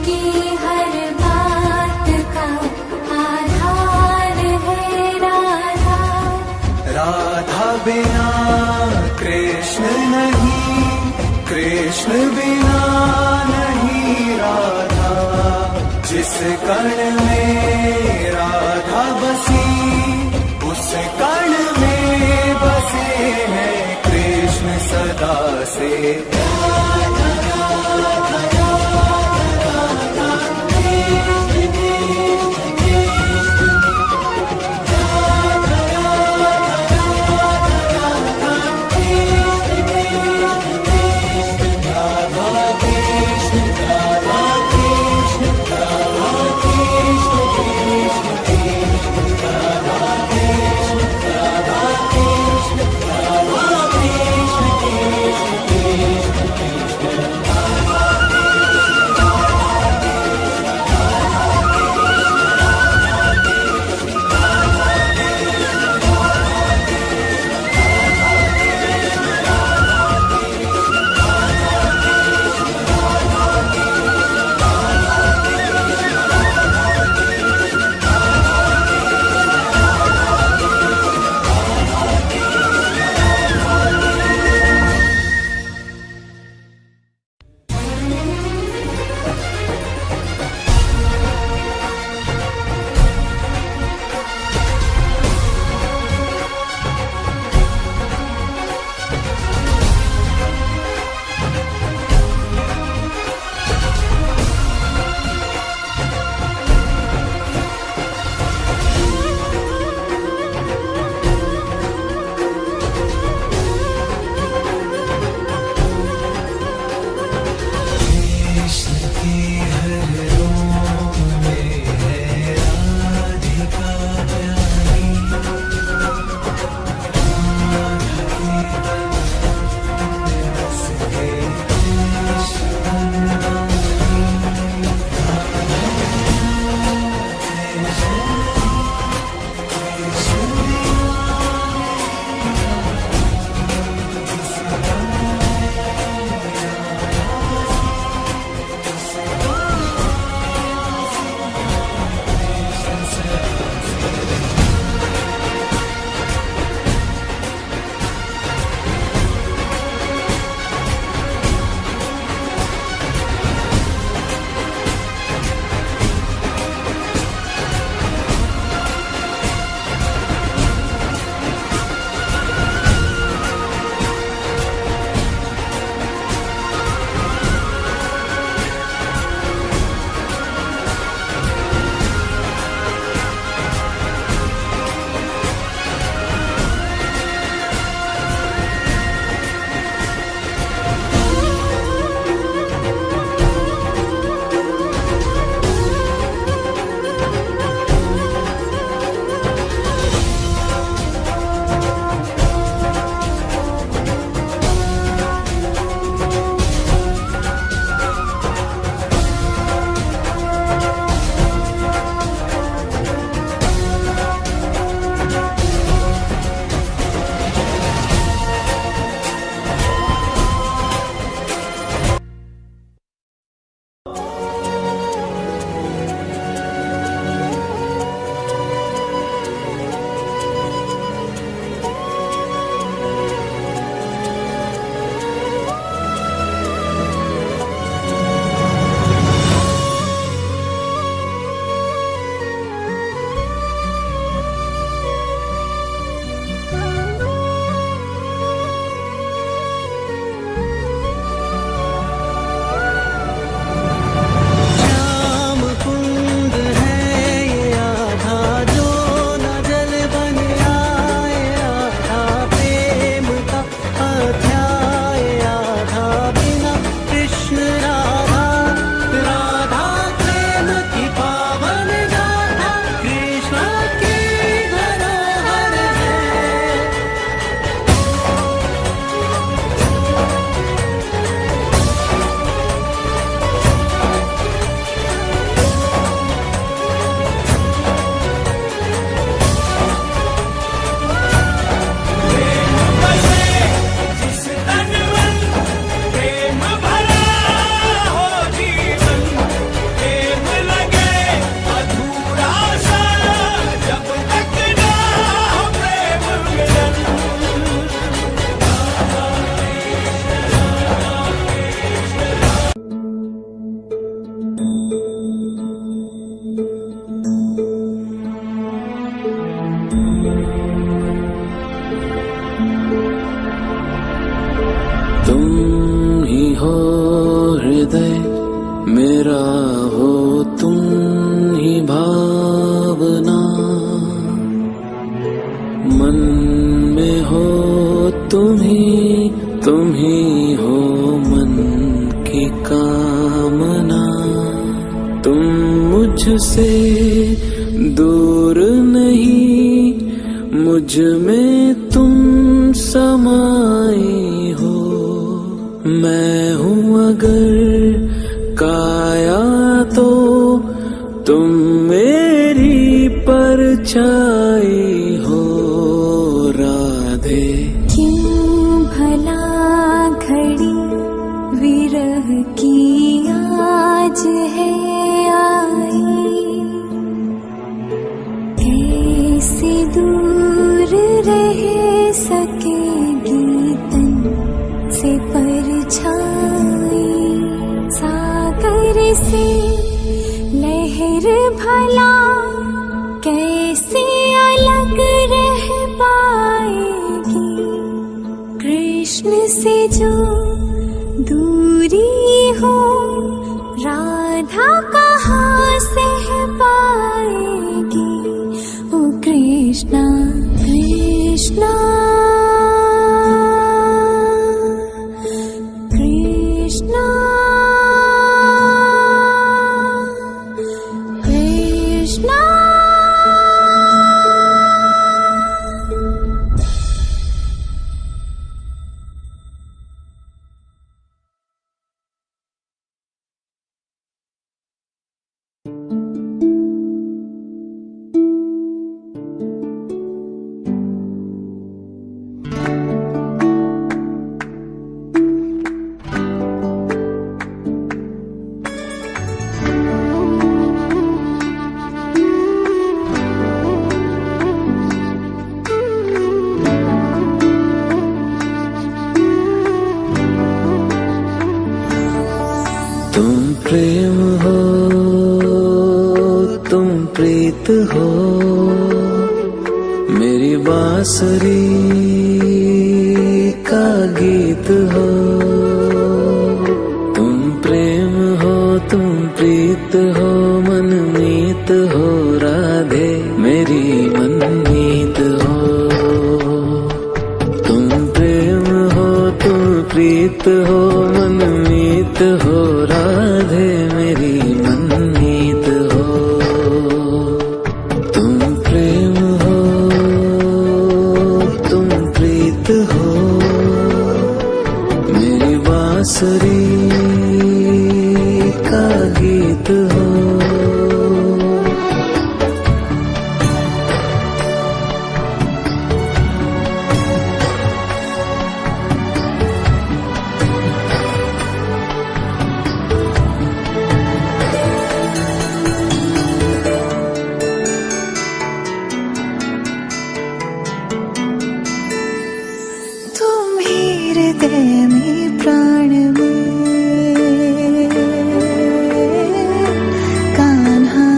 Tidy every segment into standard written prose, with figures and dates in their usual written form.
की हर बात का आधार है राधा। राधा बिना कृष्ण नहीं, कृष्ण बिना नहीं राधा। जिस कण में राधा बसी, उस कण में बसे हैं कृष्ण सदा से। मेरा हो तुम ही भावना, मन में हो तुम ही हो मन की कामना। तुम मुझसे दूर नहीं, मुझ में तुम समाई हो। मैं हूँ अगर काया तो तुम मेरी परछाई हो राधे। क्यों भला घड़ी विरह की आज है आई, कैसे दूर रह सकेगी तन से परछाई। सागर से लहर भला कैसे अलग रह पाएगी, कृष्ण से जो दूरी हो राधा कहाँ सह पाएगी। ओ कृष्णा कृष्णा कृष्णा कृष्णा। तुम प्रेम हो, तुम प्रीत हो, मेरी बांसुरी का गीत हो। तुम प्रेम हो, तुम प्रीत हो, मनमीत हो राधे मेरी मनमीत हो। तुम प्रेम हो, तुम प्रीत हो, मनमीत हो राधे मेरी मनमीत हो। तुम प्रेम हो, तुम प्रीत हो, मेरी बांसुरी का गीत हो। हृदय में प्राण में कान्हा,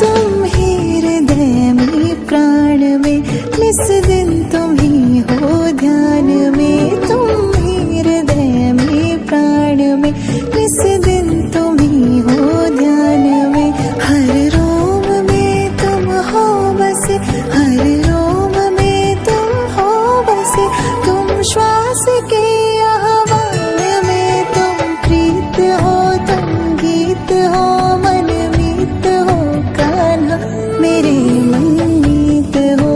तुम ही हृदय में प्राण में, निस दिन तुम ही हो ध्यान में। तुम ही हृदय में प्राण में, निस दिन तुम ही हो ध्यान में। हर रोम में तुम हो बसे, हर रोम में तुम हो बसे। तुम श्वास के आह्वान में, तुम प्रीत हो, तुम गीत हो, मनमीत हो कान्हा मेरे मनमीत हो।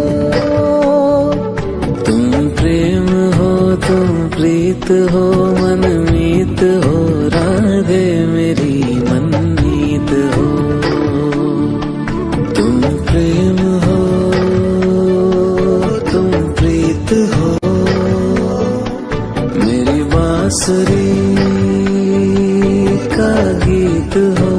तुम प्रेम हो, तुम प्रीत हो, मनमीत हो राधे मेरी मनमीत हो। तुम प्रेम हो, तुम प्रीत हो, मेरी बांसुरी का गीत हो।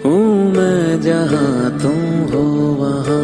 हूँ मैं जहाँ तुम हो वहाँ,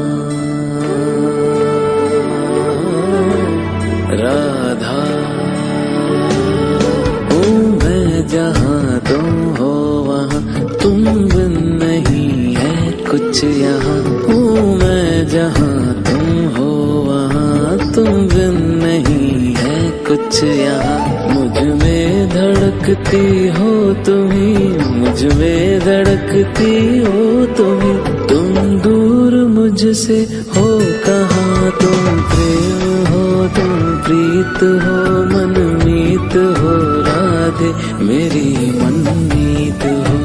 कुछ यहाँ। मुझ में धड़कती हो तुम्ही, मुझ में धड़कती हो तुम्ही। तुम दूर मुझसे हो कहाँ, तुम प्रेम हो, तुम प्रीत हो, मनमीत हो राधे मेरी मनमीत हो।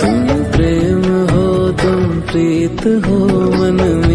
तुम प्रेम हो, तुम प्रीत हो, मनमीत